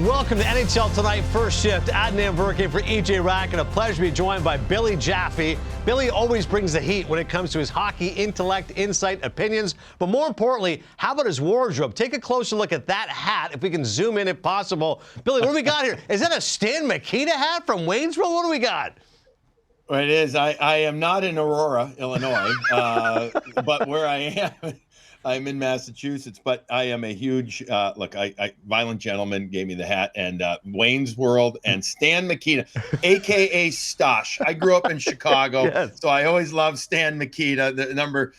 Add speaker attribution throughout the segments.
Speaker 1: Welcome to NHL Tonight First Shift. Adnan Verkin for EJ Rack, and a pleasure to be joined by Billy Jaffe. Billy always brings the heat when it comes to his hockey intellect, insight, opinions. But more importantly, how about his wardrobe? Take a closer look at that hat, if we can zoom in if possible. Billy, what do we got here? Is that a Stan Mikita hat from Waynesville? What do we got?
Speaker 2: Well, it is. I am not in Aurora, Illinois, but where I am, I'm in Massachusetts. But I am a huge Violent Gentleman gave me the hat, and Wayne's World and Stan Mikita, aka Stosh. I grew up in Chicago, yes. So I always loved Stan Mikita, the number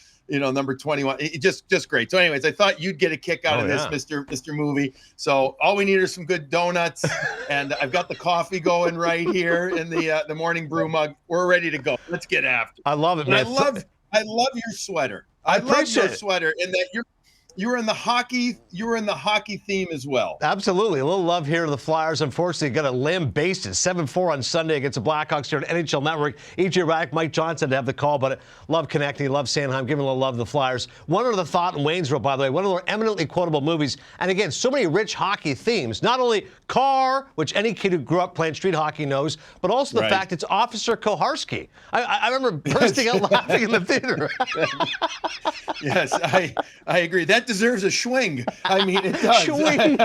Speaker 2: 21. It just great. So, anyways, I thought you'd get a kick out of this, Mr. Movie. So all we need are some good donuts, and I've got the coffee going right here in the morning brew mug. We're ready to go. Let's get after it.
Speaker 1: I love it, man.
Speaker 2: I love your sweater. I love your sweater, in that you were in the hockey theme as well.
Speaker 1: Absolutely. A little love here to the Flyers. Unfortunately, got a lambasted 7-4 on Sunday against the Blackhawks here on NHL Network. EJ Rack, Mike Johnson to have the call, but love connecting, love Sanheim, giving a little love to the Flyers. One other thought in Waynesville, by the way, one of their eminently quotable movies. And again, so many rich hockey themes. Not only Carr, which any kid who grew up playing street hockey knows, but also the fact it's Officer Koharski. I remember bursting out laughing in the theater.
Speaker 2: Yes, I agree. That deserves a swing. I mean, it does.
Speaker 1: Swing.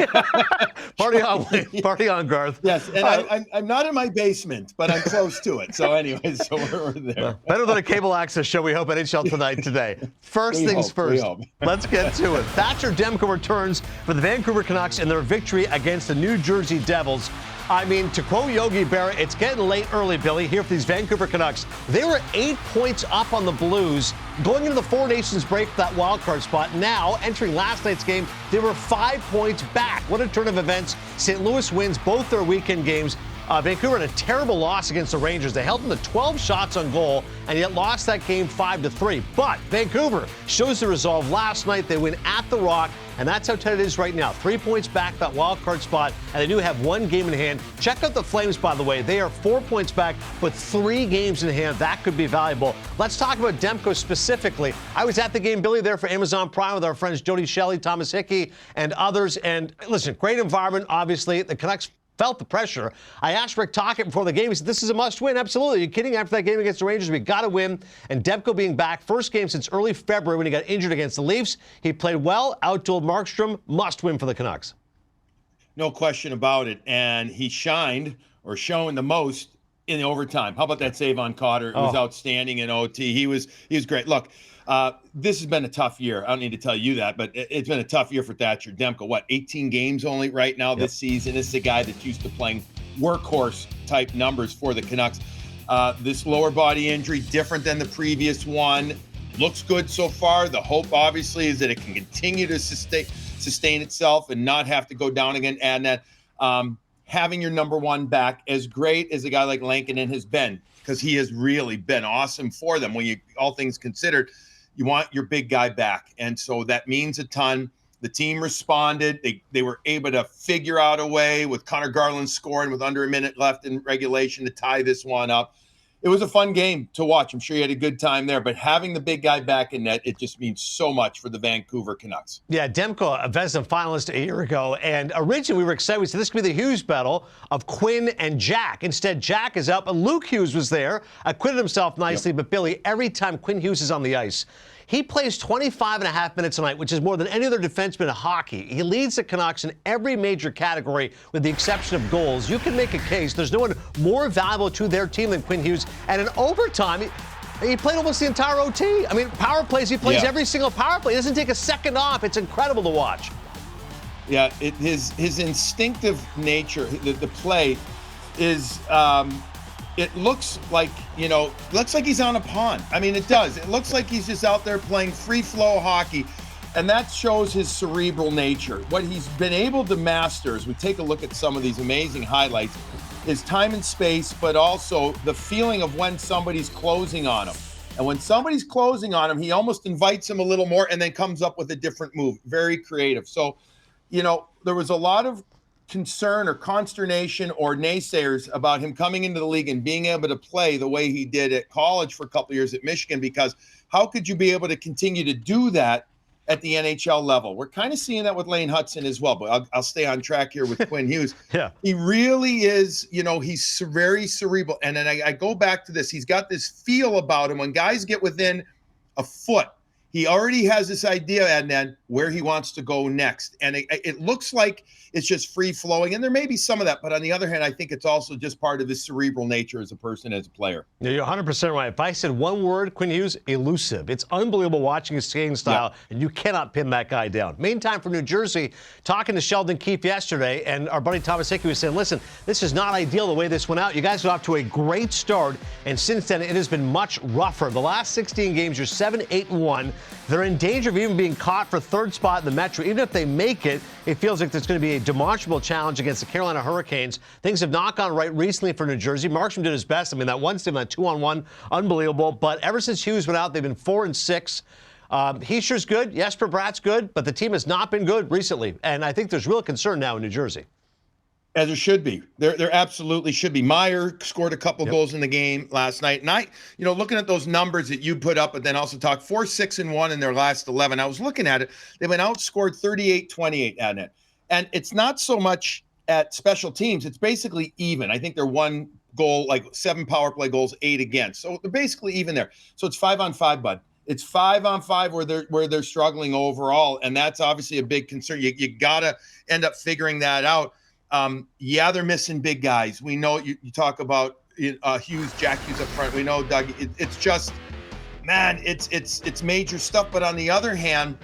Speaker 1: Party on, Wayne. Party on, Garth.
Speaker 2: Yes, and I'm not in my basement, but I'm close to it. So anyway, so we're there.
Speaker 1: Better than a cable access show, we hope, at NHL Tonight today. First things first, let's get to it. Thatcher Demko returns for the Vancouver Canucks in their victory against the New Jersey Devils. I mean, to quote Yogi Berra, it's getting late early, Billy, here for these Vancouver Canucks. They were 8 points up on the Blues going into the Four Nations break for that wild card spot. Now, entering last night's game, they were 5 points back. What a turn of events. St. Louis wins both their weekend games. Vancouver had a terrible loss against the Rangers. They held them to 12 shots on goal and yet lost that game 5-3. But Vancouver shows the resolve. Last night they win at the Rock, and that's how tight it is right now. 3 points back that wild card spot, and they do have one game in hand. Check out the Flames, by the way. They are 4 points back, but 3 games in hand. That could be valuable. Let's talk about Demko specifically. I was at the game, Billy, there for Amazon Prime with our friends Jody Shelley, Thomas Hickey, and others. And listen, great environment, obviously. The Canucks felt the pressure. I asked Rick Tocchet before the game. He said, this is a must-win. Absolutely. Are you kidding? After that game against the Rangers, we got to win. And Demko being back, first game since early February when he got injured against the Leafs. He played well, outdueled Markstrom. Must-win for the Canucks.
Speaker 2: No question about it. And he shone the most in the overtime. How about that save on Cotter? It was outstanding in OT. He was great. Look, this has been a tough year. I don't need to tell you that, but it's been a tough year for Thatcher Demko. 18 games only right now this season. This is a guy that's used to playing workhorse-type numbers for the Canucks. This lower body injury, different than the previous one. Looks good so far. The hope, obviously, is that it can continue to sustain itself and not have to go down again. And that having your number one back, as great as a guy like Lankinen has been, because he has really been awesome for them when all things considered, you want your big guy back. And so that means a ton. The team responded. They were able to figure out a way with Connor Garland scoring with under a minute left in regulation to tie this one up. It was a fun game to watch. I'm sure you had a good time there. But having the big guy back in net, it just means so much for the Vancouver Canucks.
Speaker 1: Yeah, Demko, a Vezina finalist a year ago. And originally we were excited. We said this could be the Hughes battle of Quinn and Jack. Instead, Jack is up. And Luke Hughes was there, acquitted himself nicely. But, Billy, every time Quinn Hughes is on the ice, he plays 25 and a half minutes a night, which is more than any other defenseman in hockey. He leads the Canucks in every major category with the exception of goals. You can make a case. There's no one more valuable to their team than Quinn Hughes. And in overtime, he played almost the entire OT. I mean, power plays, he plays every single power play. He doesn't take a second off. It's incredible to watch.
Speaker 2: Yeah, his instinctive nature, the play is it looks like he's on a pond. I mean, it does. It looks like he's just out there playing free flow hockey. And that shows his cerebral nature. What he's been able to master, as we take a look at some of these amazing highlights, is time and space, but also the feeling of when somebody's closing on him. And when somebody's closing on him, he almost invites him a little more and then comes up with a different move. Very creative. So, there was a lot of concern or consternation or naysayers about him coming into the league and being able to play the way he did at college for a couple of years at Michigan, because how could you be able to continue to do that at the NHL level. We're kind of seeing that with Lane Hudson as well, but I'll stay on track here with Quinn Hughes.
Speaker 1: Yeah.
Speaker 2: He really is, he's very cerebral. And then I go back to this. He's got this feel about him. When guys get within a foot, he already has this idea, Adnan, where he wants to go next. And it looks like it's just free flowing. And there may be some of that. But on the other hand, I think it's also just part of his cerebral nature as a person, as a player.
Speaker 1: Yeah, you're 100% right. If I said one word, Quinn Hughes, elusive. It's unbelievable watching his skating style, and you cannot pin that guy down. Meantime, for New Jersey, talking to Sheldon Keefe yesterday, and our buddy Thomas Hickey was saying, listen, this is not ideal the way this went out. You guys got off to a great start, and since then, it has been much rougher. The last 16 games, you're 7-8-1. They're in danger of even being caught for third spot in the Metro. Even if they make it, it feels like there's going to be a demonstrable challenge against the Carolina Hurricanes. Things have not gone right recently for New Jersey. Markstrom did his best. I mean, that one team, that 2-on-1, unbelievable. But ever since Hughes went out, they've been 4-6. Hischier's good. Jesper Bratt's good. But the team has not been good recently. And I think there's real concern now in New Jersey.
Speaker 2: As there should be. There absolutely should be. Meyer scored a couple goals in the game last night. And looking at those numbers that you put up, but then also talk 4-6-1 in their last 11. I was looking at it. They've been outscored 38-28 at it. And it's not so much at special teams. It's basically even. I think they're 1 goal, like 7 power play goals, 8 against. So they're basically even there. So it's 5-on-5, bud. It's 5-on-5 where they're struggling overall. And that's obviously a big concern. You got to end up figuring that out. They're missing big guys. We know you talk about Hughes, Jack Hughes up front. We know Doug. It's just, man, it's major stuff. But on the other hand,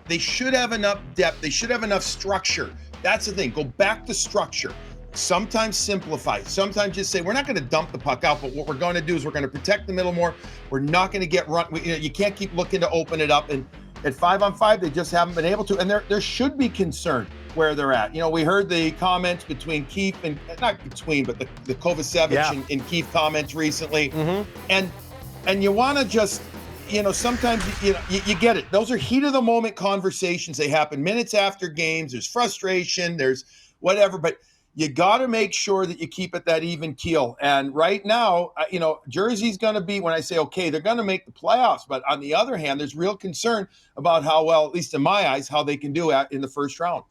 Speaker 2: they should have enough depth. They should have enough structure. That's the thing. Go back to structure. Sometimes simplify. Sometimes just say, we're not going to dump the puck out, but what we're going to do is we're going to protect the middle more. We're not going to get run. You can't keep looking to open it up. And at 5-on-5, they just haven't been able to. And there should be concern where they're at. We heard the comments between Keefe and not between, but the Kovacevic and Keefe comments recently. Mm-hmm. And you want to just, sometimes you get it. Those are heat of the moment conversations. They happen minutes after games. There's frustration. There's whatever, but you got to make sure that you keep it that even keel. And right now, Jersey's going to be, when I say, okay, they're going to make the playoffs. But on the other hand, there's real concern about how well, at least in my eyes, how they can do in the first round.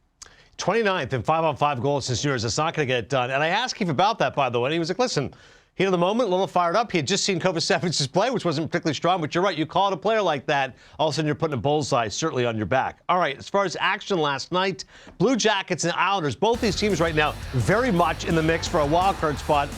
Speaker 1: 29th in 5-on-5 goals since New Year's. It's not going to get it done. And I asked Keefe about that, by the way. And he was like, listen, heat of the moment, a little fired up. He had just seen Kovacevic's play, which wasn't particularly strong. But you're right. You call it a player like that, all of a sudden you're putting a bullseye certainly on your back. All right, as far as action last night, Blue Jackets and Islanders, both these teams right now very much in the mix for a wild card spot.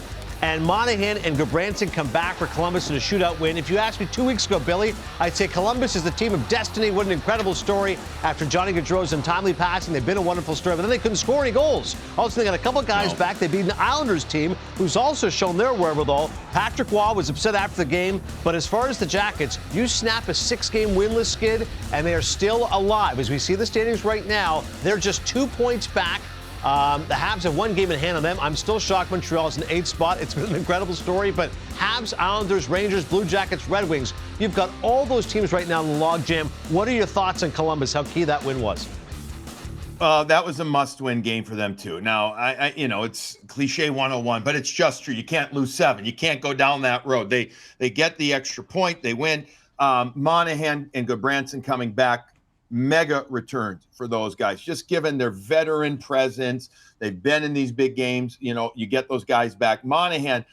Speaker 1: And Monahan and Gudbranson come back for Columbus in a shootout win. If you asked me 2 weeks ago, Billy, I'd say Columbus is the team of destiny. What an incredible story after Johnny Gaudreau's untimely passing. They've been a wonderful story, but then they couldn't score any goals. Also, they got a couple of guys back. They beat an Islanders team who's also shown their wherewithal. Patrick Waugh was upset after the game, but as far as the Jackets, you snap a 6-game winless skid, and they are still alive. As we see the standings right now, they're just 2 points back. The Habs have 1 game in hand on them. I'm still shocked Montreal's in 8th spot. It's been an incredible story, but Habs, Islanders, Rangers, Blue Jackets, Red Wings, you've got all those teams right now in the logjam. What are your thoughts on Columbus, how key that win was?
Speaker 2: That was a must-win game for them, too. Now, it's cliche 101, but it's just true. You can't lose 7. You can't go down that road. They get the extra point. They win. Monahan and Gudbranson coming back. Mega returns for those guys, just given their veteran presence. They've been in these big games. You get those guys back. Monahan,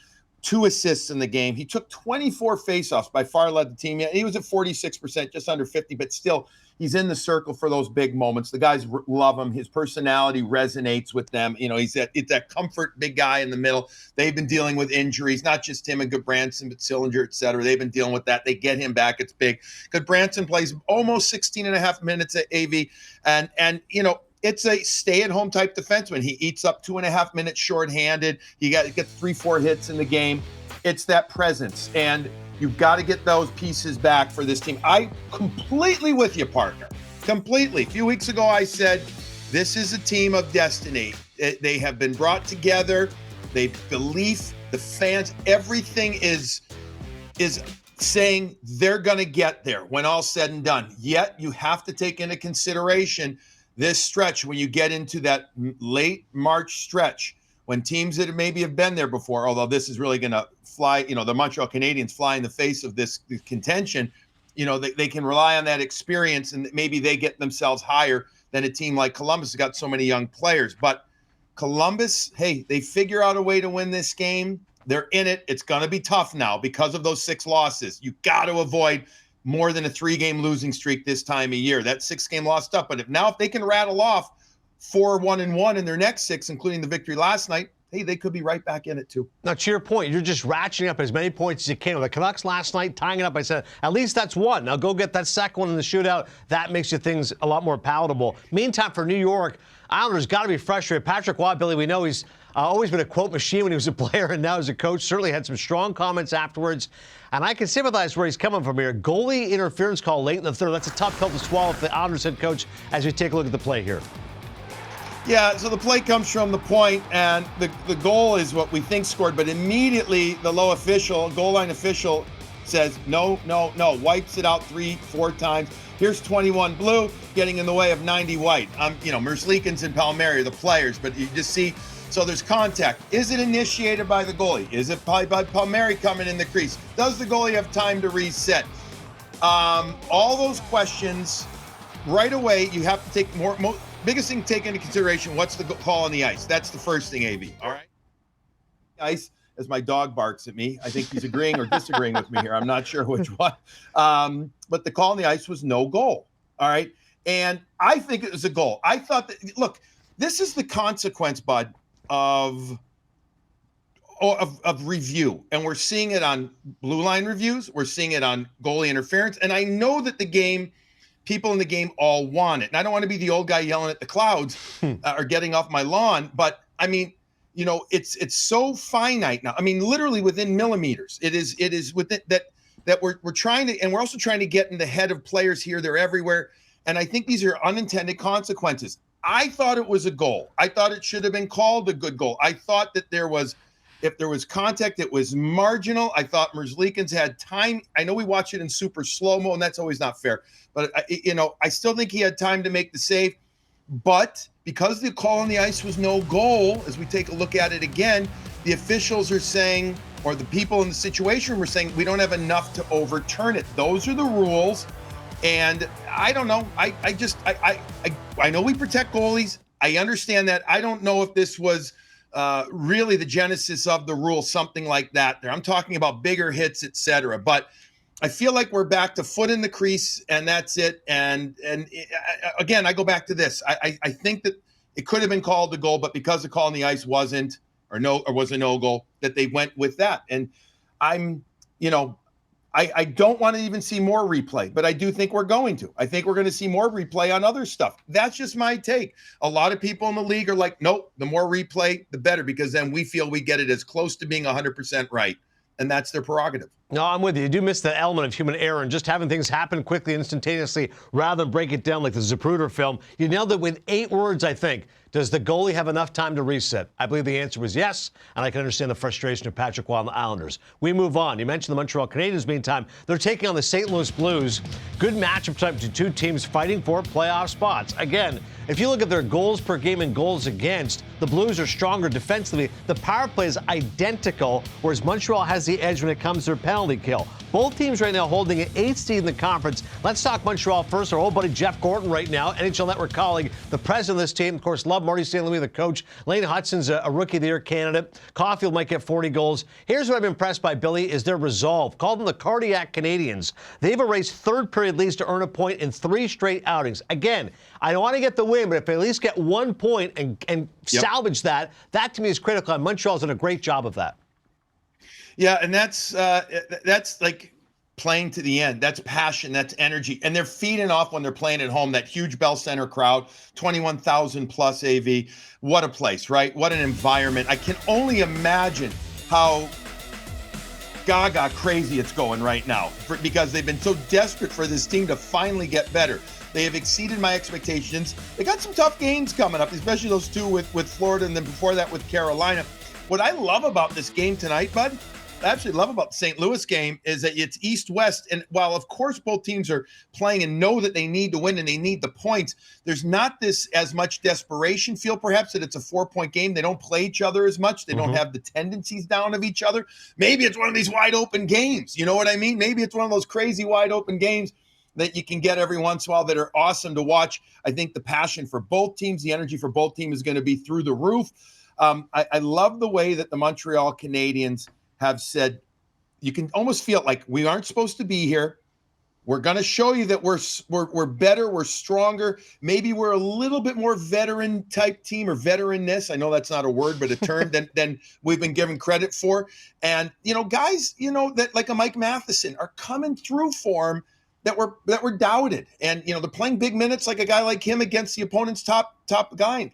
Speaker 2: 2 assists in the game. He took 24 faceoffs, by far led the team. He was at 46%, just under 50, but still, he's in the circle for those big moments. The guys love him. His personality resonates with them. It's that comfort big guy in the middle. They've been dealing with injuries, not just him and Gudbranson, but Sillinger, et cetera. They've been dealing with that. They get him back. It's big. Gudbranson plays almost 16 and a half minutes at AV. And it's a stay-at-home type defenseman. He eats up 2.5 minutes shorthanded. He gets 3-4 hits in the game. It's that presence. And you've got to get those pieces back for this team. I completely with you, partner. Completely. A few weeks ago, I said, this is a team of destiny. They have been brought together. They believe the fans, everything is saying they're going to get there when all's said and done. Yet you have to take into consideration this stretch when you get into that late March stretch when teams that maybe have been there before, although this is really going to fly, the Montreal Canadiens fly in the face of this contention. they can rely on that experience, and maybe they get themselves higher than a team like Columbus has got so many young players. But Columbus, hey, they figure out a way to win this game. They're in it. It's going to be tough now because of those 6 losses. You got to avoid more than a 3-game losing streak this time of year. That 6-game loss stuff. But if they can rattle off 4-1-1 in their next 6, including the victory last night, hey, they could be right back in it too.
Speaker 1: Now, to your point, you're just ratcheting up as many points as you can. With the Canucks last night, tying it up, I said, at least that's one. Now go get that second one in the shootout. That makes things a lot more palatable. Meantime, for New York, Islanders got to be frustrated. Patrick Waugh, Billy, we know he's always been a quote machine when he was a player and now as a coach. Certainly had some strong comments afterwards. And I can sympathize where he's coming from here. Goalie interference call late in the third. That's a tough pill to swallow for the Islanders head coach as we take a look at the play here.
Speaker 2: Yeah, so the play comes from the point, and the goal is what we think scored, but immediately the goal line official says, no, wipes it out 3-4 times. Here's 21 Blue getting in the way of 90 White. Merzlikins and Palmieri are the players, but you just see, so there's contact. Is it initiated by the goalie? Is it by Palmieri coming in the crease? Does the goalie have time to reset? All those questions, right away, you have to take more biggest thing to take into consideration, what's the call on the ice? That's the first thing, AV. All right. Ice, as my dog barks at me. I think he's agreeing or disagreeing with me here. I'm not sure which one. But the call on the ice was no goal. All right. And I think it was a goal. I thought that, look, this is the consequence, Bud, of review. And we're seeing it on blue line reviews. We're seeing it on goalie interference. And I know that people in the game all want it. And I don't want to be the old guy yelling at the clouds or getting off my lawn. But I mean, it's so finite now. I mean, literally within millimeters. It is within that we're trying to, and we're also trying to get in the head of players here. They're everywhere. And I think these are unintended consequences. I thought it was a goal. I thought it should have been called a good goal. I thought that if there was contact, it was marginal. I thought Merzlikins had time. I know we watch it in super slow-mo, and that's always not fair. But, I still think he had time to make the save. But because the call on the ice was no goal, as we take a look at it again, the officials are saying, or the people in the situation room are saying, we don't have enough to overturn it. Those are the rules. And I don't know. I know we protect goalies. I understand that. I don't know if this was really the genesis of the rule, something like that. I'm talking about bigger hits, etc. But I feel like we're back to foot in the crease, and that's it. And again, I go back to this. I think that it could have been called a goal, but because the call on the ice wasn't, or was a no goal, that they went with that. And I don't want to even see more replay, but I do think we're going to. I think we're going to see more replay on other stuff. That's just my take. A lot of people in the league are like, nope, the more replay, the better, because then we feel we get it as close to being 100% right. And that's their prerogative.
Speaker 1: No, I'm with you. You do miss the element of human error and just having things happen quickly, instantaneously, rather than break it down like the Zapruder film. You nailed it with 8 words, I think. Does the goalie have enough time to reset? I believe the answer was yes, and I can understand the frustration of Patrick Waugh and the Islanders. We move on. You mentioned the Montreal Canadiens, meantime. They're taking on the St. Louis Blues. Good matchup type to two teams fighting for playoff spots. Again, if you look at their goals per game and goals against, the Blues are stronger defensively. The power play is identical, whereas Montreal has the edge when it comes to their penalty kill. Both teams right now holding an 8th seed in the conference. Let's talk Montreal first. Our old buddy Jeff Gordon right now, NHL Network colleague, the president of this team. Of course, love Marty St. Louis, the coach. Lane Hutson's a Rookie of the Year candidate. Caulfield might get 40 goals. Here's what I'm impressed by, Billy, is their resolve. Call them the Cardiac Canadians. They've erased third period leads to earn a point in 3 straight outings. Again, I don't want to get the win, but if they at least get 1 point and salvage that to me is critical. And Montreal's done a great job of that.
Speaker 2: Yeah, and that's like playing to the end. That's passion, that's energy. And they're feeding off when they're playing at home. That huge Bell Center crowd, 21,000 plus AV. What a place, right? What an environment. I can only imagine how gaga crazy it's going right now because they've been so desperate for this team to finally get better. They have exceeded my expectations. They got some tough games coming up, especially those 2 with Florida and then before that with Carolina. What I love about this game tonight, Bud, absolutely love about the St. Louis game is that it's East-West. And while, of course, both teams are playing and know that they need to win and they need the points, there's not this as much desperation feel, perhaps, that it's a 4-point game. They don't play each other as much. They don't have the tendencies down of each other. Maybe it's one of these wide-open games. You know what I mean? Maybe it's one of those crazy wide-open games that you can get every once in a while that are awesome to watch. I think the passion for both teams, the energy for both teams is going to be through the roof. I love the way that the Montreal Canadiens have said, you can almost feel like we aren't supposed to be here. We're going to show you that we're better, we're stronger. Maybe we're a little bit more veteran type team, or veteranness. I know that's not a word, but a term than we've been given credit for. And, guys, that like a Mike Matheson are coming through for him that were doubted. And, they're playing big minutes like a guy like him against the opponent's top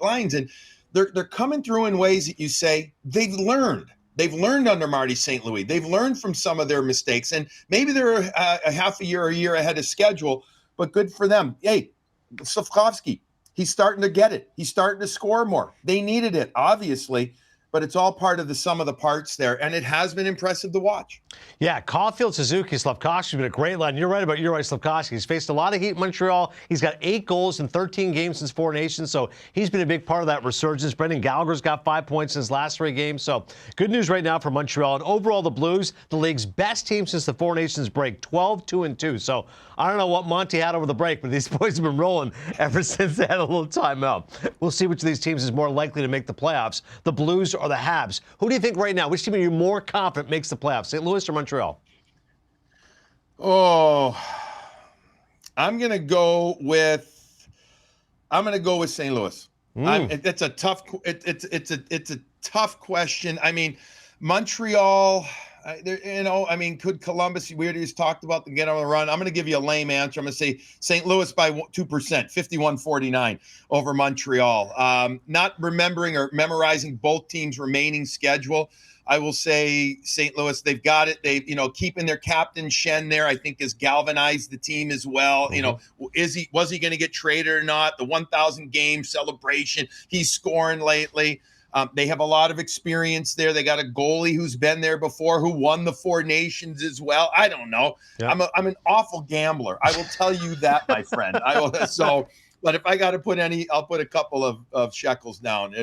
Speaker 2: lines. And they're coming through in ways that you say they've learned. They've learned under Marty St. Louis. They've learned from some of their mistakes. And maybe they're a half a year or a year ahead of schedule, but good for them. Hey, Slafkovsky, he's starting to get it. He's starting to score more. They needed it, obviously, but it's all part of the sum of the parts there, and it has been impressive to watch. Yeah,
Speaker 1: Caulfield, Suzuki, Slafkovsky's been a great line. You're right about Juraj Slafkovsky. He's faced a lot of heat in Montreal. He's got 8 goals in 13 games since Four Nations, so he's been a big part of that resurgence. Brendan Gallagher's got 5 points in his last 3 games, so good news right now for Montreal. And overall, the Blues, the league's best team since the Four Nations break, 12-2-2. So I don't know what Monty had over the break, but these boys have been rolling ever since they had a little timeout. We'll see which of these teams is more likely to make the playoffs, the Blues or the Habs. Who do you think right now, which team are you more confident makes the playoffs, St. Louis or Montreal?
Speaker 2: Oh, I'm going to go with St. Louis. It's a tough it's a tough question. I mean, Montreal, could Columbus, we already talked about the get on the run. I'm going to give you a lame answer. I'm going to say St. Louis by 2%, 51-49 over Montreal. Not remembering or memorizing both teams' remaining schedule, I will say St. Louis, they've got it. They, keeping their captain Shen there, I think, has galvanized the team as well. Was he going to get traded or not? The 1,000 game celebration, he's scoring lately. They have a lot of experience there. They got a goalie who's been there before, who won the Four Nations as well. I don't know. Yeah. I'm an awful gambler. I will tell you that, my friend. But if I got to put any, I'll put a couple of shekels down.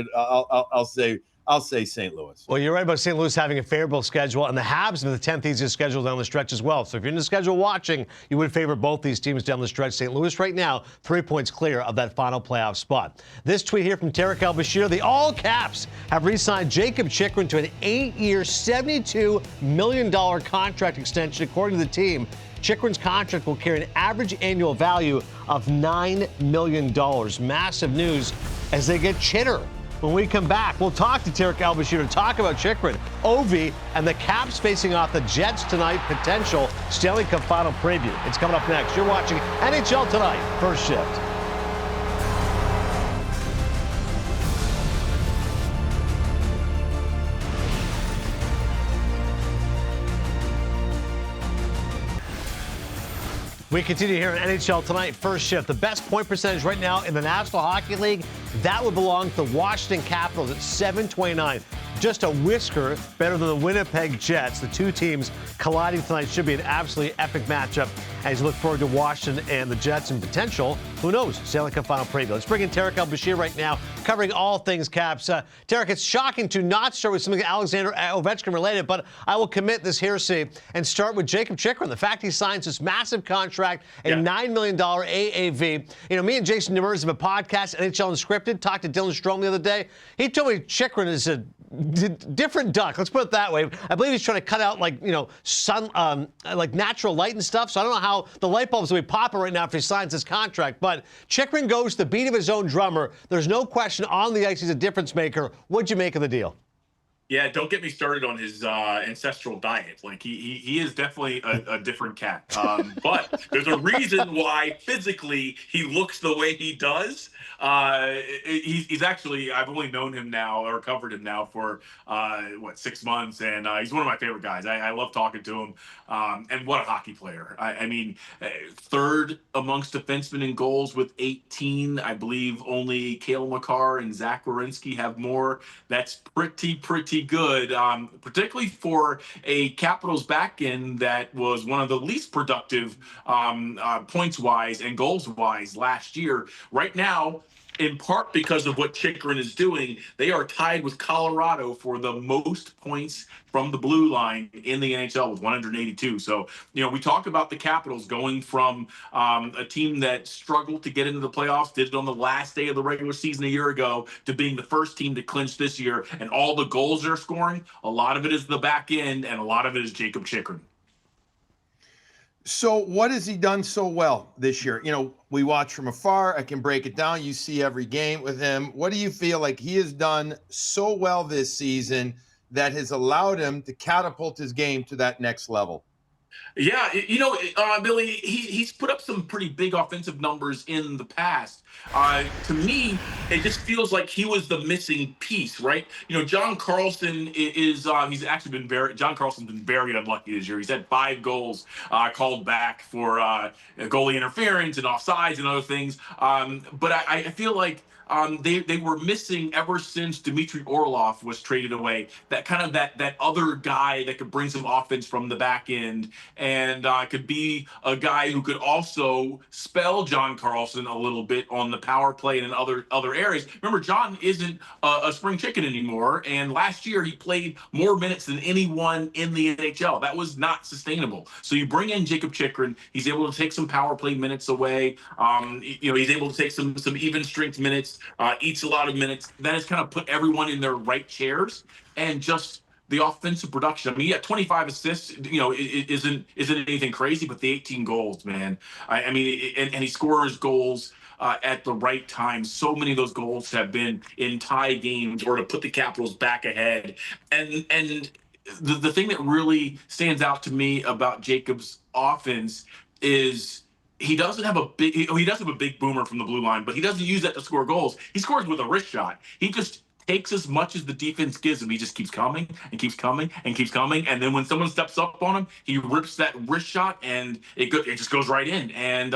Speaker 2: I'll say St. Louis.
Speaker 1: Well, you're right about St. Louis having a favorable schedule, and the Habs have the 10th easiest schedule down the stretch as well. So if you're in the schedule watching, you would favor both these teams down the stretch. St. Louis right now, 3 points clear of that final playoff spot. This tweet here from Tarek El-Bashir. The All Caps have re-signed Jakob Chychrun to an 8-year, $72 million contract extension. According to the team, Chychrun's contract will carry an average annual value of $9 million. Massive news as they get Chitter. When we come back, we'll talk to Tarek El-Bashir to talk about Chychrun, Ovi, and the Caps facing off the Jets tonight. Potential Stanley Cup Final preview. It's coming up next. You're watching NHL Tonight, First Shift. We continue here on NHL Tonight, First Shift. The best point percentage right now in the National Hockey League, that would belong to the Washington Capitals at .729. Just a whisker better than the Winnipeg Jets. The two teams colliding tonight should be an absolutely epic matchup as you look forward to Washington and the Jets and potential, who knows, Stanley Cup Final preview. Let's bring in Tarek El-Bashir right now, covering all things Caps. Tarek, it's shocking to not start with something Alexander Ovechkin related, but I will commit this heresy and start with Jakob Chychrun. The fact he signs this massive contract, a $9 million AAV. Me and Jason Demers have a podcast, NHL Unscripted, talked to Dylan Strome the other day. He told me Chychrun is a different duck. Let's put it that way. I believe he's trying to cut out sun, like natural light and stuff. So I don't know how the light bulbs will be popping right now if he signs this contract. But Chychrun goes to the beat of his own drummer. There's no question on the ice he's a difference maker. What'd you make of the deal?
Speaker 3: Yeah, don't get me started on his ancestral diet. Like he is definitely a different cat. But there's a reason why physically he looks the way he does. He's actually, I've only known him now or covered him now for 6 months, and he's one of my favorite guys. I love talking to him, and what a hockey player. I mean, third amongst defensemen in goals with 18. I believe only Cale Makar and Zach Werenski have more. That's pretty good, particularly for a Capitals back end that was one of the least productive points-wise and goals-wise last year. Right now, in part because of what Chychrun is doing, they are tied with Colorado for the most points from the blue line in the NHL with 182. So, we talk about the Capitals going from a team that struggled to get into the playoffs, did it on the last day of the regular season a year ago, to being the first team to clinch this year. And all the goals they're scoring, a lot of it is the back end, and a lot of it is Jakob Chychrun.
Speaker 2: So what has he done so well this year? We watch from afar. I can break it down. You see every game with him. What do you feel like he has done so well this season that has allowed him to catapult his game to that next level?
Speaker 3: Yeah, Billy, he's put up some pretty big offensive numbers in the past. To me, it just feels like he was the missing piece, right? John Carlson John Carlson's been very unlucky this year. He's had 5 goals called back for goalie interference and offsides and other things. But I feel like they were missing ever since Dmitry Orlov was traded away. That kind of that other guy that could bring some offense from the back end and could be a guy who could also spell John Carlson a little bit on the power play and in other areas. Remember, John isn't a spring chicken anymore, and last year he played more minutes than anyone in the NHL. That was not sustainable. So you bring in Jakob Chychrun. He's able to take some power play minutes away. He's able to take some even strength minutes. Eats a lot of minutes. That has kind of put everyone in their right chairs, and just the offensive production. I mean, 25 assists. It isn't anything crazy, but the 18 goals, man. And he scores goals at the right time. So many of those goals have been in tie games or to put the Capitals back ahead. And the thing that really stands out to me about Jacob's offense is he does have a big boomer from the blue line, but he doesn't use that to score goals. He scores with a wrist shot. He just takes as much as the defense gives him. He just keeps coming and keeps coming and keeps coming. And then when someone steps up on him, he rips that wrist shot and it just goes right in. And,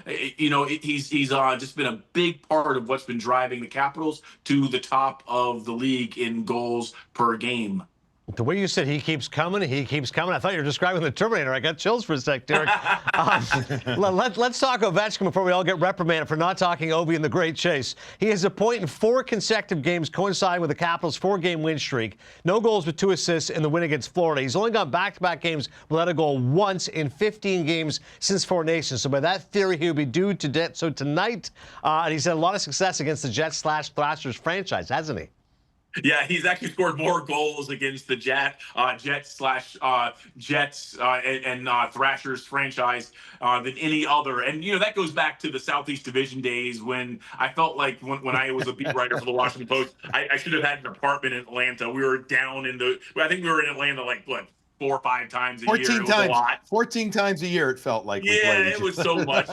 Speaker 3: he's just been a big part of what's been driving the Capitals to the top of the league in goals per game.
Speaker 1: The way you said he keeps coming. I thought you were describing the Terminator. I got chills for a sec, Derek. Let's talk Ovechkin before we all get reprimanded for not talking Ovi and the Great Chase. He has a point in 4 consecutive games coinciding with the Capitals' 4-game win streak. No goals with 2 assists in the win against Florida. He's only got back-to-back games without a goal once in 15 games since Four Nations. So by that theory, he would be due to debt. So tonight, and he's had a lot of success against the Jets/Thrashers franchise, hasn't he?
Speaker 3: Yeah, he's actually scored more goals against the Jets and Thrashers franchise than any other. And, that goes back to the Southeast Division days when I felt like when I was a beat writer for the Washington Post, I should have had an apartment in Atlanta. We were down I think we were in Atlanta 4 or 5 times a year.
Speaker 2: 14 times. A lot. 14 times a year it felt like.
Speaker 3: Yeah, it was so much.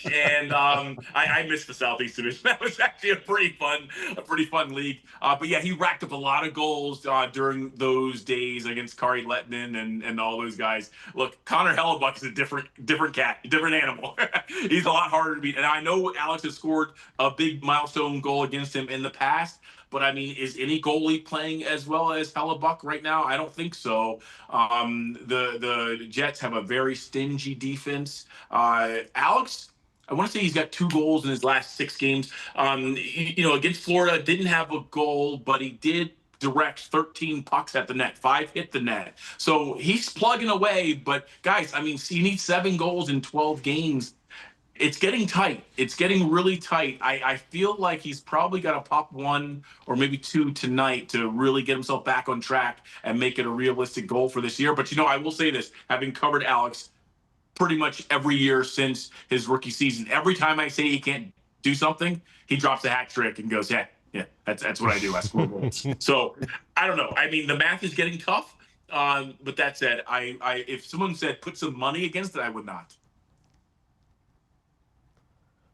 Speaker 3: And I missed the Southeast Division. That was actually a pretty fun league. But yeah, he racked up a lot of goals during those days against Kari Lehtinen and all those guys. Look, Connor Hellebuyck is a different cat, different animal. He's a lot harder to beat. And I know Alex has scored a big milestone goal against him in the past. But, is any goalie playing as well as Hellebuyck right now? I don't think so. The Jets have a very stingy defense. Alex, I want to say he's got 2 goals in his last 6 games. Against Florida, didn't have a goal, but he did direct 13 pucks at the net. 5 hit the net. So he's plugging away. But, guys, he needs 7 goals in 12 games. It's getting tight. It's getting really tight. I feel like he's probably got to pop 1 or maybe 2 tonight to really get himself back on track and make it a realistic goal for this year. But, I will say this, having covered Alex pretty much every year since his rookie season, every time I say he can't do something, he drops a hat trick and goes, yeah, that's what I do. I score goals. So, I don't know. The math is getting tough. But that said, if someone said put some money against it, I would not.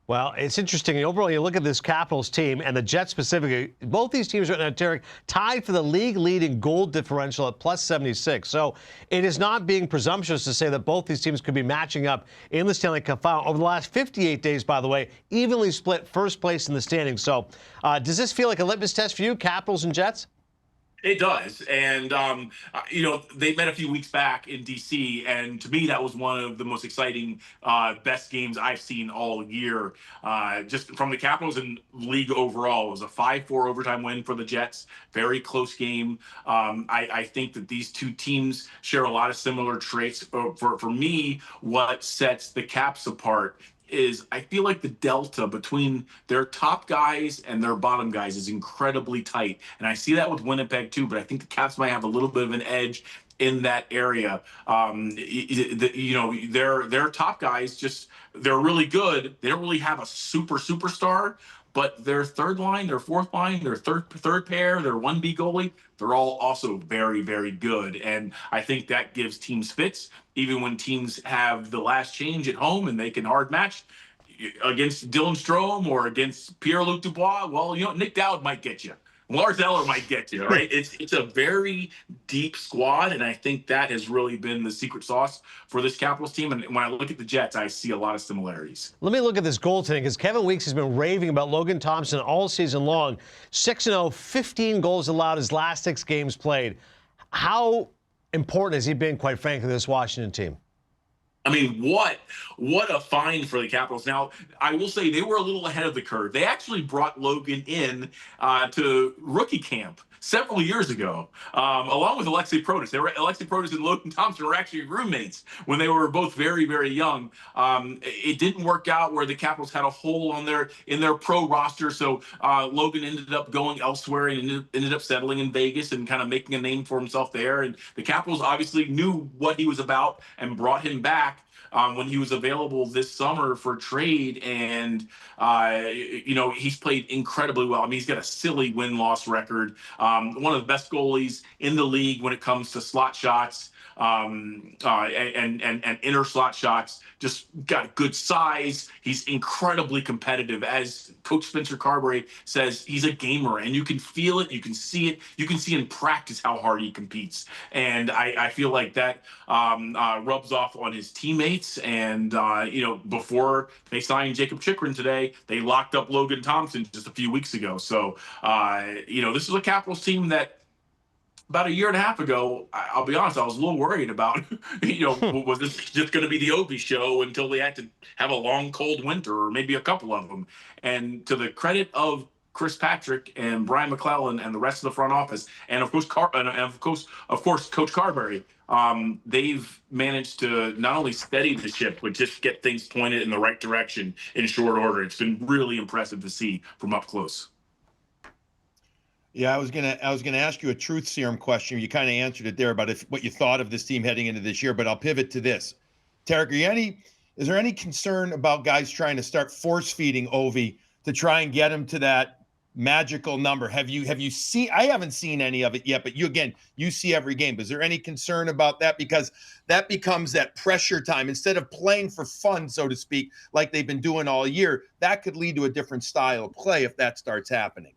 Speaker 1: Well, it's interesting. Overall, you look at this Capitals team and the Jets specifically. Both these teams right now, Derek, tied for the league-leading goal differential at +76. So it is not being presumptuous to say that both these teams could be matching up in the Stanley Cup final. Over the last 58 days, by the way, evenly split first place in the standings. So does this feel like a litmus test for you, Capitals and Jets?
Speaker 3: It does. And, they met a few weeks back in DC. And to me, that was one of the most exciting, best games I've seen all year. Just from the Capitals and league overall, it was a 5-4 overtime win for the Jets. Very close game. I think that these two teams share a lot of similar traits. For me, what sets the Caps apart is I feel like the delta between their top guys and their bottom guys is incredibly tight. And I see that with Winnipeg too, but I think the Caps might have a little bit of an edge in that area. Their top guys they're really good. They don't really have a superstar, but their third line, their fourth line, their third pair, their 1B goalie, they're all also very, very good. And I think that gives teams fits, even when teams have the last change at home and they can hard match against Dylan Strome or against Pierre-Luc Dubois. Well, Nick Dowd might get you. Lars Eller might get you, right? It's a very deep squad, and I think that has really been the secret sauce for this Capitals team. And when I look at the Jets, I see a lot of similarities.
Speaker 1: Let me look at this goaltending, because Kevin Weeks has been raving about Logan Thompson all season long. 6-0, 15 goals allowed his last 6 games played. How important has he been, quite frankly, to this Washington team?
Speaker 3: I mean, what a find for the Capitals. Now, I will say they were a little ahead of the curve. They actually brought Logan in to rookie camp several years ago, along with Alexei Protas. Alexei Protas and Logan Thompson were actually roommates when they were both very, very young. It didn't work out where the Capitals had a hole in their pro roster, so Logan ended up going elsewhere and ended up settling in Vegas and kind of making a name for himself there. And the Capitals obviously knew what he was about and brought him back when he was available this summer for trade. And, he's played incredibly well. I mean, he's got a silly win-loss record. One of the best goalies in the league when it comes to slot shots and inner slot shots. Just got good size. He's incredibly competitive. As Coach Spencer Carberry says, he's a gamer, and you can feel it. You can see it. You can see in practice how hard he competes. And I feel like that rubs off on his teammates. And, before they signed Jacob Chychrun today, they locked up Logan Thompson just a few weeks ago. So, this is a Capitals team that, about a year and a half ago, I'll be honest, I was a little worried about, was this just going to be the Ovi show until they had to have a long, cold winter, or maybe a couple of them. And to the credit of Chris Patrick and Brian McClellan and the rest of the front office, and of course, Coach Carberry, they've managed to not only steady the ship, but just get things pointed in the right direction in short order. It's been really impressive to see from up close.
Speaker 2: Yeah, I was gonna ask you a truth serum question. You kind of answered it there about what you thought of this team heading into this year, but I'll pivot to this. Tarek, is there any concern about guys trying to start force feeding Ovi to try and get him to that magical number? Have you seen? I haven't seen any of it yet, but you see every game. Is there any concern about that? Because that becomes that pressure time. Instead of playing for fun, so to speak, like they've been doing all year, that could lead to a different style of play if that starts happening.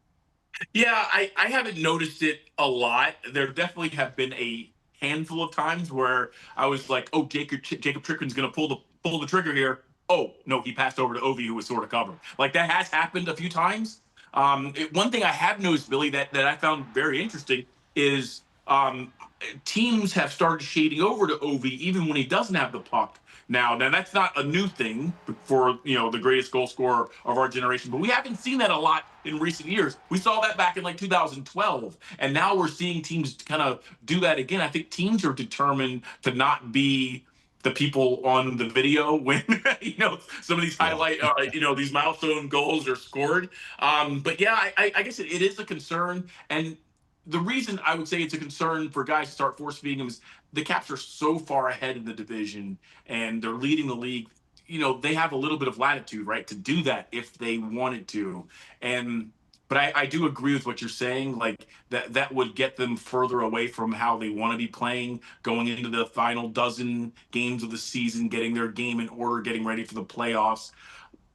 Speaker 3: Yeah, I haven't noticed it a lot. There definitely have been a handful of times where I was like, "Oh, Jacob Chychrun's going to pull the trigger here." Oh no, he passed over to Ovi, who was sort of covered. Like, that has happened a few times. One thing I have noticed, Billy, that I found very interesting is teams have started shading over to Ovi even when he doesn't have the puck. Now that's not a new thing for the greatest goal scorer of our generation, but we haven't seen that a lot in recent years. We saw that back in like 2012, and now we're seeing teams kind of do that again. I think teams are determined to not be the people on the video when some of these highlight these milestone goals are scored. But yeah, I guess it is a concern. And the reason I would say it's a concern for guys to start force feeding them is the Caps are so far ahead in the division and they're leading the league. They have a little bit of latitude, right, to do that if they wanted to. But I do agree with what you're saying. Like, that would get them further away from how they want to be playing, going into the final dozen games of the season, getting their game in order, getting ready for the playoffs.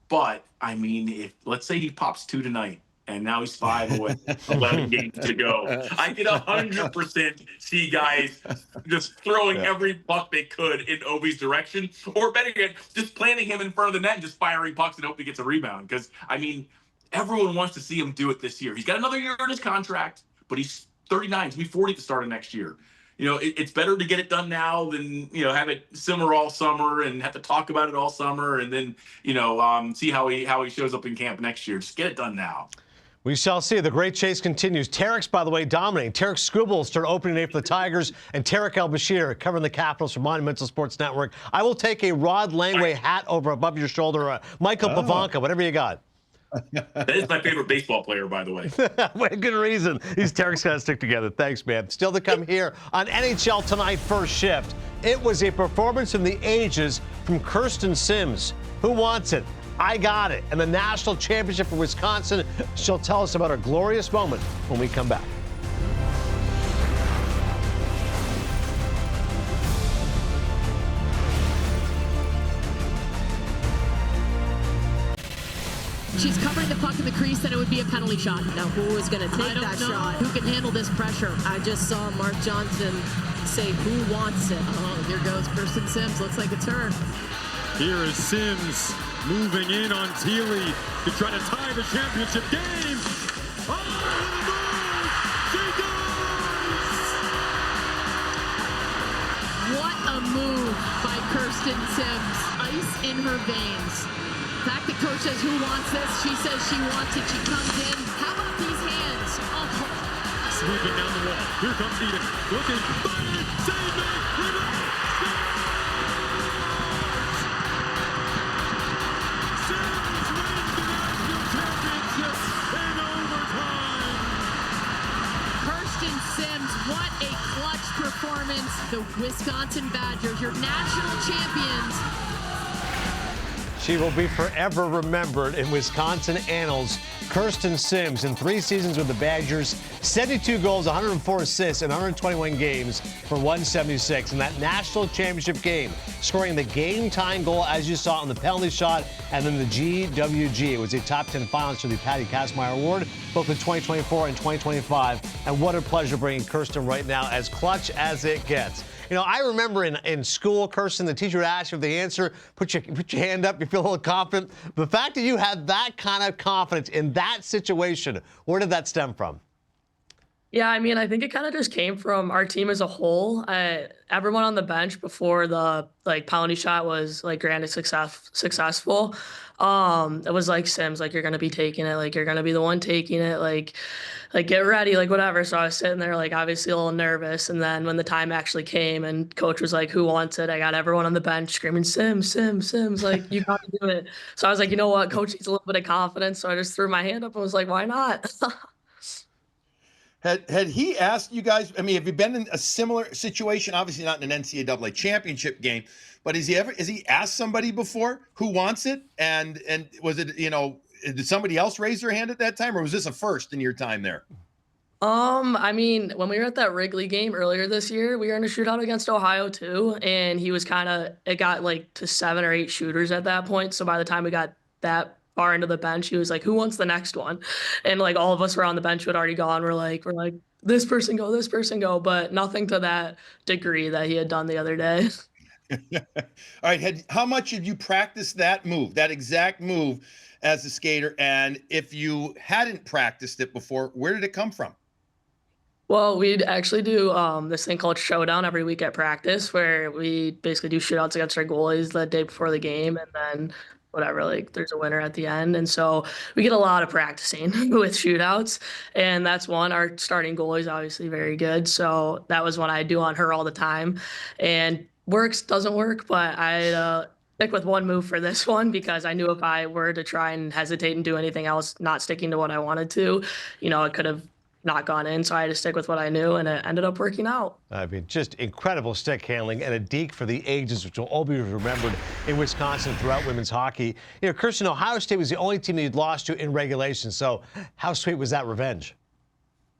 Speaker 3: But I mean, if let's say he pops 2 tonight, and now he's 5 away, 11 games to go, I could 100% see guys just throwing every puck they could in Ovi's direction, or better yet, just planting him in front of the net and just firing pucks and hope he gets a rebound. Because, I mean, everyone wants to see him do it this year. He's got another year in his contract, but he's 39. He's going to be 40 at the start of next year. It's better to get it done now than, have it simmer all summer and have to talk about it all summer and then, see how he shows up in camp next year. Just get it done now.
Speaker 1: We shall see. The great chase continues. Tarek's, by the way, dominating. Tarek Skubal start opening day for the Tigers, and Tarek El-Bashir covering the Capitals for Monumental Sports Network. I will take a Rod Langway hat over above your shoulder. Michael Pavanka, whatever you got.
Speaker 3: That is my favorite baseball player, by the way.
Speaker 1: Good reason. These Tarek's got to stick together. Thanks, man. Still to come here on NHL Tonight First Shift. It was a performance in the ages from Kirsten Simms. Who wants it? I got it. And the national championship for Wisconsin. She'll tell us about her glorious moment when we come back.
Speaker 4: She's covering the puck in the crease, and it would be a penalty shot. Now, who is going to take that shot? Who can handle this pressure? I just saw Mark Johnson say, "Who wants it?" Oh, here goes Kirsten Simms. Looks like it's her.
Speaker 5: Here is Simms moving in on Thiele to try to tie the championship game. Oh, the move! She does!
Speaker 4: What a move by Kirsten Simms. Ice in her veins. The fact that coach says, "Who wants this?" She says she wants it. She comes in. How about these hands? Oh.
Speaker 5: Sweeping down the wall. Here comes Edith. Looking. Fired. Save me. Rebound. Simms wins the national championship in overtime.
Speaker 4: Kirsten Simms, what a clutch performance. The Wisconsin Badgers, your national champions.
Speaker 1: She will be forever remembered in Wisconsin annals. Kirsten Simms, in 3 seasons with the Badgers, 72 goals, 104 assists in 121 games for 176 in that national championship game, scoring the game-tying goal, as you saw, on the penalty shot, and then the GWG. It was a top 10 finalist for the Patty Kazmaier Award, both in 2024 and 2025. And what a pleasure bringing Kirsten right now, as clutch as it gets. I remember in school, Kirsten, the teacher would ask you for the answer, put your hand up, you feel a little confident. The fact that you had that kind of confidence in that situation, where did that stem from?
Speaker 6: Yeah, I mean, I think it kind of just came from our team as a whole. Everyone on the bench before the penalty shot was granted successful. It was like, Simms, you're gonna be taking it, you're gonna be the one taking it, get ready, whatever. So I was sitting there obviously a little nervous, and then when the time actually came and coach was like, "Who wants it?" I got everyone on the bench screaming, "Simms, Simms, Simms!" You gotta do it. So I was like, you know what, coach needs a little bit of confidence. So I just threw my hand up and was like, why not?
Speaker 2: Had he asked you guys, have you been in a similar situation? Obviously not in an NCAA championship game, but has he asked somebody before who wants it? And was it, did somebody else raise their hand at that time, or was this a first in your time there?
Speaker 6: When we were at that Wrigley game earlier this year, we were in a shootout against Ohio too, and he was it got to 7 or 8 shooters at that point. So by the time we got that far into the bench, he was like, "Who wants the next one?" And all of us were on the bench who had already gone. We're like, this person go, but nothing to that degree that he had done the other day.
Speaker 2: All right. How much have you practiced that move, that exact move as a skater? And if you hadn't practiced it before, where did it come from?
Speaker 6: Well, we'd actually do this thing called Showdown every week at practice, where we basically do shootouts against our goalies the day before the game, and then whatever, there's a winner at the end. And so we get a lot of practicing with shootouts, and that's one. Our starting goalie is obviously very good, so that was one I do on her all the time. And doesn't work, but I stick with one move for this one, because I knew if I were to try and hesitate and do anything else, not sticking to what I wanted to, it could have not gone in. So I had to stick with what I knew, and it ended up working out.
Speaker 1: Just incredible stick handling and a deke for the ages, which will all be remembered in Wisconsin throughout women's hockey. Kirsten, Ohio State was the only team that you'd lost to in regulation. So how sweet was that revenge?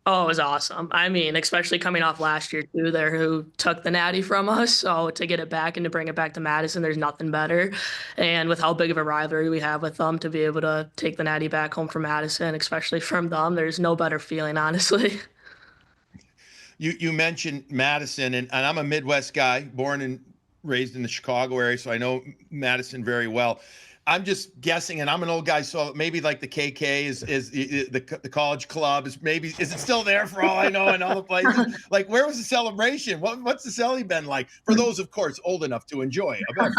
Speaker 6: Oh, it was awesome. Especially coming off last year too, who took the natty from us. So to get it back and to bring it back to Madison, there's nothing better. And with how big of a rivalry we have with them, to be able to take the natty back home from Madison, especially from them, there's no better feeling, honestly.
Speaker 2: You mentioned Madison, and I'm a Midwest guy, born and raised in the Chicago area, so I know Madison very well. I'm just guessing, and I'm an old guy, so maybe like the KK is the college club is it still there for all I know in all the places? Like, where was the celebration? What's the celly been like for those, of course, old enough to enjoy a beverage?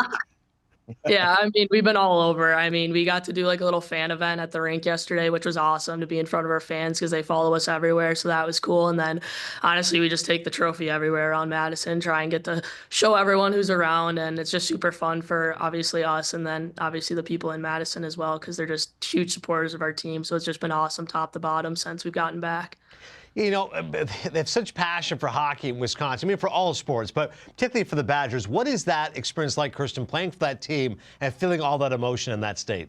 Speaker 6: Yeah, I mean, we've been all over. I mean, we got to do like a little fan event at the rink yesterday, which was awesome to be in front of our fans because they follow us everywhere. So that was cool. And then honestly, we just take the trophy everywhere around Madison, try and get to show everyone who's around. And it's just super fun for obviously us and then obviously the people in Madison as well, because they're just huge supporters of our team. So it's just been awesome top to bottom since we've gotten back.
Speaker 1: You know, they have such passion for hockey in Wisconsin. I mean, for all sports, but particularly for the Badgers. What is that experience like, Kirsten, playing for that team and feeling all that emotion in that state?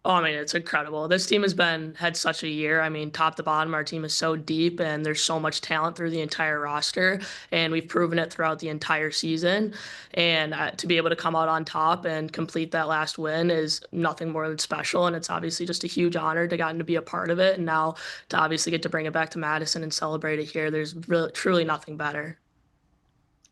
Speaker 6: Oh, I mean, it's incredible. This team has had such a year. I mean, top to bottom, our team is so deep and there's so much talent through the entire roster. And we've proven it throughout the entire season. And to be able to come out on top and complete that last win is nothing more than special. And it's obviously just a huge honor to gotten to be a part of it. And now to obviously get to bring it back to Madison and celebrate it here, there's truly nothing better.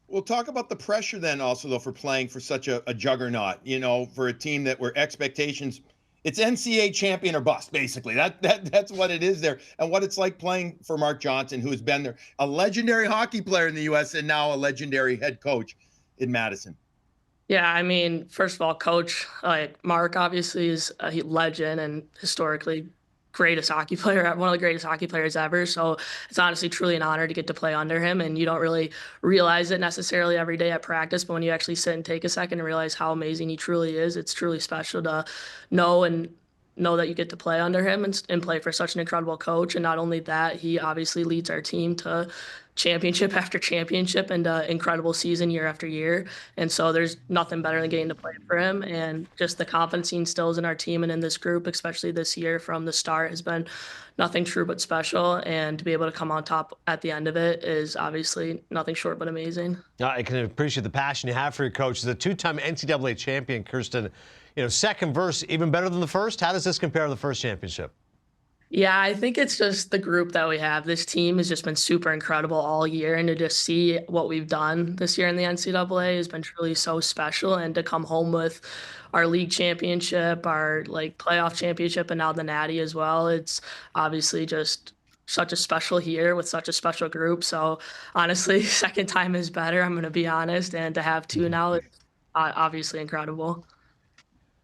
Speaker 2: We'll talk about the pressure then also, though, for playing for such a juggernaut, you know, for a team that where expectations – it's NCAA champion or bust, basically. That's what it is there. And what it's like playing for Mark Johnson, who has been there, a legendary hockey player in the U.S. and now a legendary head coach in Madison.
Speaker 6: Yeah, I mean, first of all, Coach Mark obviously is a legend and historically greatest hockey player, one of the greatest hockey players ever. So it's honestly truly an honor to get to play under him. And you don't really realize it necessarily every day at practice, but when you actually sit and take a second and realize how amazing he truly is, it's truly special to know that you get to play under him and play for such an incredible coach. And not only that, he obviously leads our team to championship after championship and incredible season year after year. And so there's nothing better than getting to play for him. And just the confidence he instills in our team and in this group, especially this year from the start, has been nothing true but special. And to be able to come on top at the end of it is obviously nothing short but amazing.
Speaker 1: I can appreciate the passion you have for your coach. As a two-time NCAA champion, Kirsten, you know, second verse even better than the first. How does this compare to the first championship?
Speaker 6: Yeah, I think it's just the group that we have. This team has just been super incredible all year, and to just see what we've done this year in the NCAA has been truly so special. And to come home with our league championship, our playoff championship, and now the Natty as well, it's obviously just such a special year with such a special group. So honestly, second time is better, I'm going to be honest, and to have two now is obviously incredible.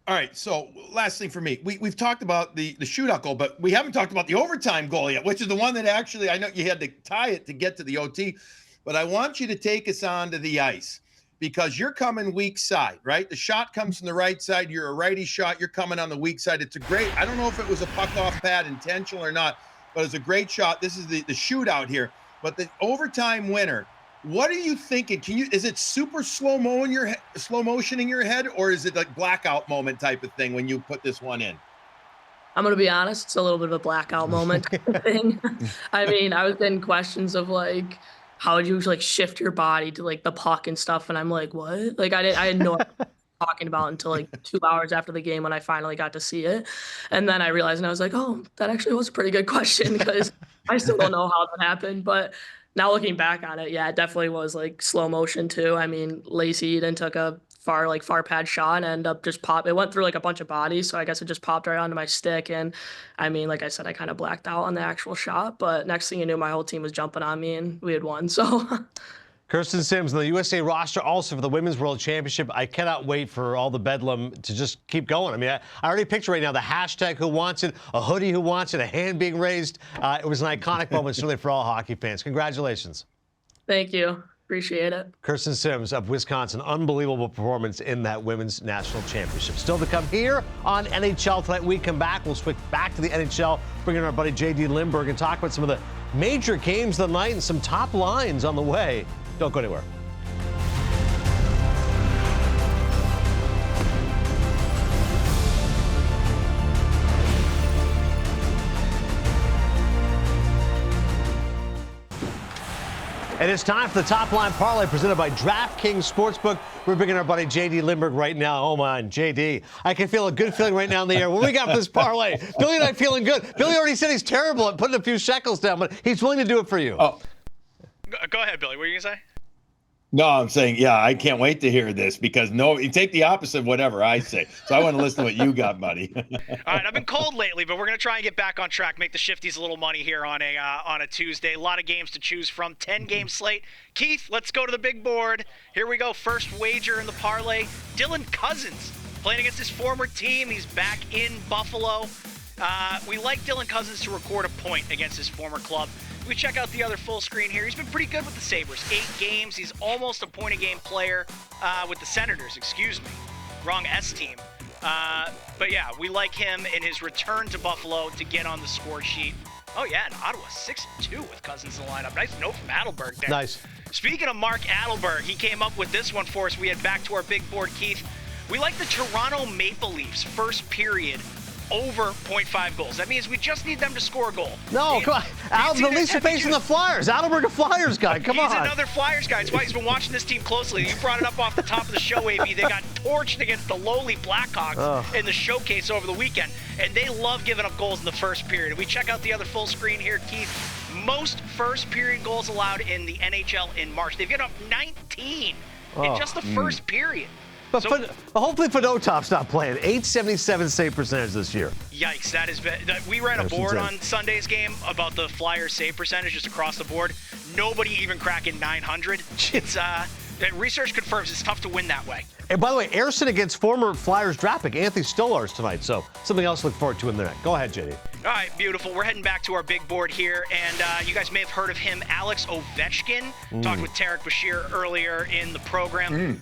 Speaker 2: All right, so last thing for me. We've talked about the shootout goal, but we haven't talked about the overtime goal yet, which is the one that actually, I know you had to tie it to get to the OT, but I want you to take us onto the ice because you're coming weak side, right? The shot comes from the right side. You're a righty shot. You're coming on the weak side. It's a great, I don't know if it was a puck off pad intentional or not, but it's a great shot. This is the shootout here, but the overtime winner. What are you thinking? Is it super slow motion in your head, or is it like blackout moment type of thing when you put this one in?
Speaker 6: I'm going to be honest, it's a little bit of a blackout moment thing. I mean, I was getting questions of how would you shift your body to the puck and stuff, and I'm like, what? I had no idea what I was talking about until 2 hours after the game when I finally got to see it. And then I realized, and I was like, oh, that actually was a pretty good question because I still don't know how that happened, but now looking back on it, yeah, it definitely was slow motion too. I mean, Lacey Eden took a far pad shot and ended up just it went through a bunch of bodies. So I guess it just popped right onto my stick. And I mean, like I said, I kind of blacked out on the actual shot, but next thing you knew, my whole team was jumping on me and we had won. So
Speaker 1: Kirsten Simms on the USA roster also for the Women's World Championship. I cannot wait for all the bedlam to just keep going. I mean, I already picture right now the hashtag who wants it, a hoodie who wants it, a hand being raised. It was an iconic moment, certainly for all hockey fans. Congratulations.
Speaker 6: Thank you. Appreciate it.
Speaker 1: Kirsten Simms of Wisconsin, unbelievable performance in that Women's National Championship. Still to come here on NHL tonight. We come back. We'll switch back to the NHL, bring in our buddy J.D. Lindbergh and talk about some of the major games of the night and some top lines on the way. Don't go anywhere. And it's time for the Top Line Parlay presented by DraftKings Sportsbook. We're bringing our buddy J.D. Lindbergh right now. Oh, man, J.D. I can feel a good feeling right now in the air. What do we got for this parlay? Billy and I feeling good. Billy already said he's terrible at putting a few shekels down, but he's willing to do it for you.
Speaker 7: Oh. Go ahead, Billy. What are you going to say?
Speaker 2: No, I'm saying, yeah, I can't wait to hear this because you take the opposite of whatever I say. So I want to listen to what you got, buddy.
Speaker 7: All right, I've been cold lately, but we're going to try and get back on track, make the shifties a little money here on a Tuesday. A lot of games to choose from, 10-game slate. Keith, let's go to the big board. Here we go, first wager in the parlay. Dylan Cousins playing against his former team. He's back in Buffalo. We like Dylan Cousins to record a point against his former club. We check out the other full screen here. He's been pretty good with the Sabres. 8 games. He's almost a point-a-game player with the Senators, Wrong S team. But yeah, we like him in his return to Buffalo to get on the score sheet. Oh yeah, and Ottawa 6-2 with Cousins in the lineup. Nice note from Adelberg there.
Speaker 1: Nice.
Speaker 7: Speaking of Mark Adelberg, he came up with this one for us. We head back to our big board, Keith. We like the Toronto Maple Leafs first period over 0.5 goals. That means we just need them to score a goal.
Speaker 1: No, come on. The Leafs are facing the Flyers. Adelberg, a Flyers guy. Come on.
Speaker 7: He's another Flyers guy. That's why he's been watching this team closely. You brought it up off the top of the show, AB. They got torched against the lowly Blackhawks in the showcase over the weekend, and they love giving up goals in the first period. We check out the other full screen here, Keith. Most first period goals allowed in the NHL in March. They've given up 19 in just the first period.
Speaker 1: But hopefully Fedotop's not playing. 877 save percentage this year.
Speaker 7: Yikes, that is bad. We ran a board on Sunday's game about the Flyers save percentage just across the board. Nobody even cracking 900. It's research confirms it's tough to win that way.
Speaker 1: And by the way, Ersson against former Flyers draft pick Anthony Stolarz tonight. So something else to look forward to in there. Go ahead, JD.
Speaker 7: All right, beautiful. We're heading back to our big board here, and you guys may have heard of him, Alex Ovechkin. Talked with Tarek Bashir earlier in the program.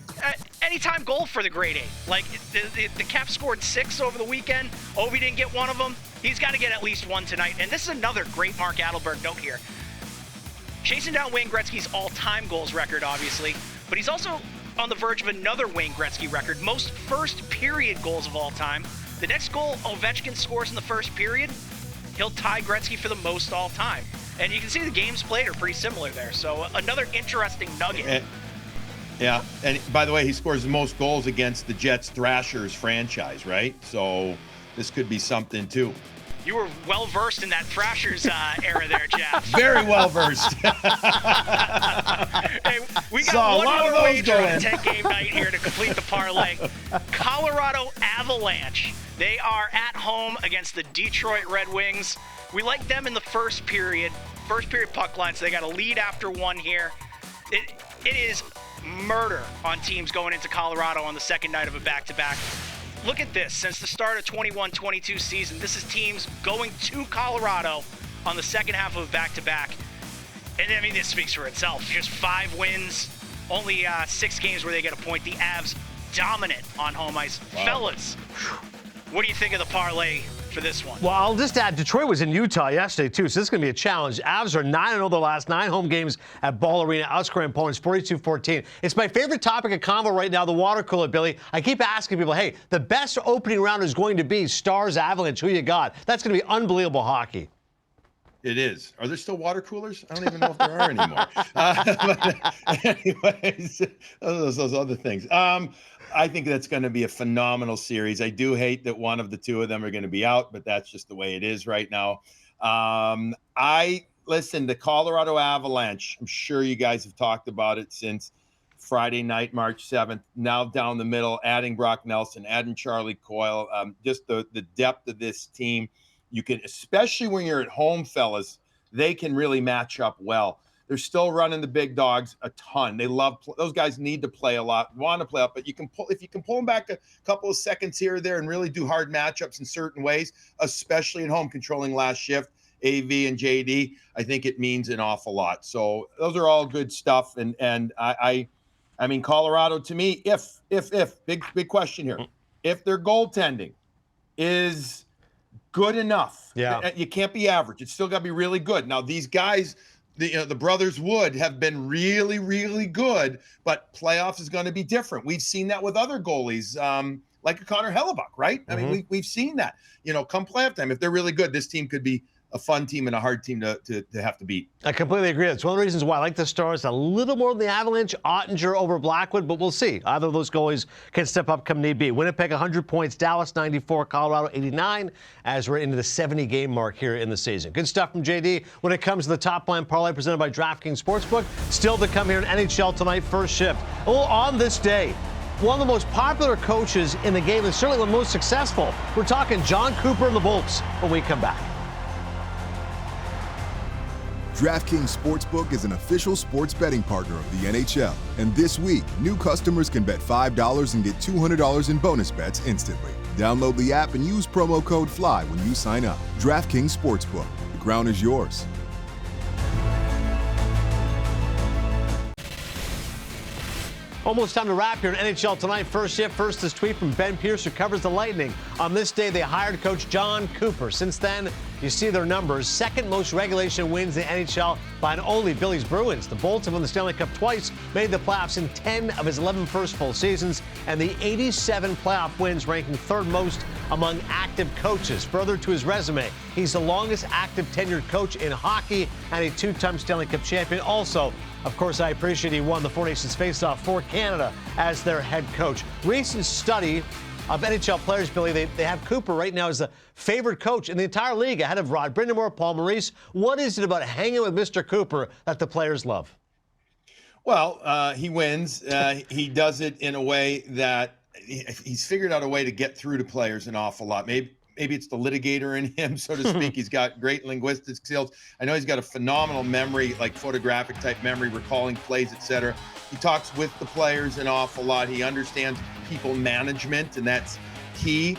Speaker 7: Anytime goal for the grade A. Like, the Caps scored 6 over the weekend. Ovi didn't get one of them. He's got to get at least one tonight. And this is another great Mark Adelberg note here. Chasing down Wayne Gretzky's all-time goals record, obviously, but he's also on the verge of another Wayne Gretzky record, most first period goals of all time. The next goal Ovechkin scores in the first period, he'll tie Gretzky for the most all time. And you can see the games played are pretty similar there. So another interesting nugget.
Speaker 2: Yeah, and by the way, he scores the most goals against the Jets Thrashers franchise, right? So this could be something too.
Speaker 7: You were well versed in that Thrashers era there, Jeff.
Speaker 2: Very well versed.
Speaker 7: Hey, we got one more wager on 10-game night here to complete the parlay. Colorado Avalanche. They are at home against the Detroit Red Wings. We like them in the first period puck line, so they got a lead after one here. It is murder on teams going into Colorado on the second night of a back-to-back. Look at this. Since the start of 21-22 season, this is teams going to Colorado on the second half of a back-to-back. And, I mean, this speaks for itself. Just 5 wins, only 6 games where they get a point. The Avs dominant on home ice. Wow. Fellas, what do you think of the parlay for this one?
Speaker 1: Well, I'll just add, Detroit was in Utah yesterday, too, so this is going to be a challenge. Avs are 9-0 the last 9 home games at Ball Arena, outscoring opponents 42-14. It's my favorite topic of convo right now, the water cooler, Billy. I keep asking people, hey, the best opening round is going to be Stars Avalanche. Who you got? That's going to be unbelievable hockey.
Speaker 2: It is. Are there still water coolers? I don't even know if there are anymore. But anyways, those other things. I think that's going to be a phenomenal series. I do hate that one of the two of them are going to be out, but that's just the way it is right now. Listen, the Colorado Avalanche, I'm sure you guys have talked about it since Friday night, March 7th, now down the middle, adding Brock Nelson, adding Charlie Coyle, just the depth of this team. You can, especially when you're at home, fellas, they can really match up well. They're still running the big dogs a ton. They love those guys. Need to play a lot, want to play up, but you can pull if you can pull them back a couple of seconds here or there and really do hard matchups in certain ways, especially at home, controlling last shift. AV and JD, I think it means an awful lot. So those are all good stuff. And I mean, Colorado to me, if big question here, if their goaltending is good enough, you can't be average. It's still got to be really good. Now these guys. The brothers Wood have been really, really good, but playoffs is going to be different. We've seen that with other goalies, like a Connor Hellebuck, right? I mean, we've seen that. Come playoff time, if they're really good, this team could be fun team and a hard team to have to beat.
Speaker 1: I completely agree. That's one of the reasons why I like the Stars a little more than the Avalanche. Ottinger over Blackwood, but we'll see. Either of those goalies can step up come need be. Winnipeg 100 points, Dallas 94, Colorado 89, as we're into the 70-game mark here in the season. Good stuff from JD when it comes to the Top Line Parlay presented by DraftKings Sportsbook. Still to come here in NHL tonight, first shift. Oh, on this day, one of the most popular coaches in the game and certainly one of the most successful. We're talking Jon Cooper and the Bolts when we come back.
Speaker 8: DraftKings Sportsbook is an official sports betting partner of the NHL. And this week, new customers can bet $5 and get $200 in bonus bets instantly. Download the app and use promo code FLY when you sign up. DraftKings Sportsbook. The crown is yours.
Speaker 1: Almost time to wrap here in NHL tonight. First shift. First, this tweet from Ben Pierce, who covers the Lightning. On this day, they hired coach Jon Cooper. Since then, you see their numbers. Second most regulation wins in the NHL behind only Billy's Bruins. The Bolts have won the Stanley Cup twice, made the playoffs in 10 of his 11 first full seasons, and the 87 playoff wins, ranking third most among active coaches. Further to his resume, he's the longest active tenured coach in hockey and a two-time Stanley Cup champion. Also, of course, I appreciate he won the Four Nations Faceoff for Canada as their head coach. Recent study of NHL players, Billy, they have Cooper right now as the favorite coach in the entire league, ahead of Rod Brind'Amour, Paul Maurice. What is it about hanging with Mr. Cooper that the players love?
Speaker 2: Well, he wins. He does it in a way that he's figured out a way to get through to players an awful lot. Maybe it's the litigator in him, so to speak. He's got great linguistic skills. I know he's got a phenomenal memory, like photographic type memory, recalling plays, etc. He talks with the players an awful lot. He understands people management, and that's key.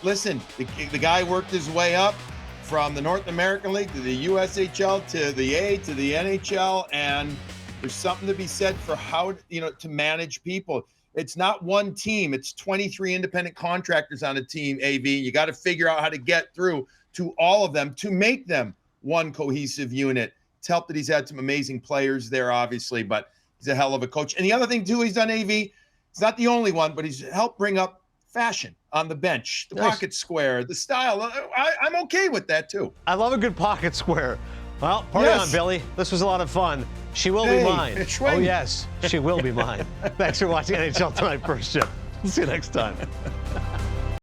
Speaker 2: Listen, the guy worked his way up from the North American League to the USHL to the A to the NHL, and there's something to be said for how to manage people. It's not one team. It's 23 independent contractors on a team, AV. You got to figure out how to get through to all of them to make them one cohesive unit. It's helped that he's had some amazing players there, obviously, but he's a hell of a coach. And the other thing, too, he's done, AV, he's not the only one, but he's helped bring up fashion on the bench, the pocket square, the style. I'm okay with that, too.
Speaker 1: I love a good pocket square. Well, party on, Billy. This was a lot of fun. She will be mine. Oh, yes, she will be mine. Thanks for watching NHL Tonight First Shift. See you next time.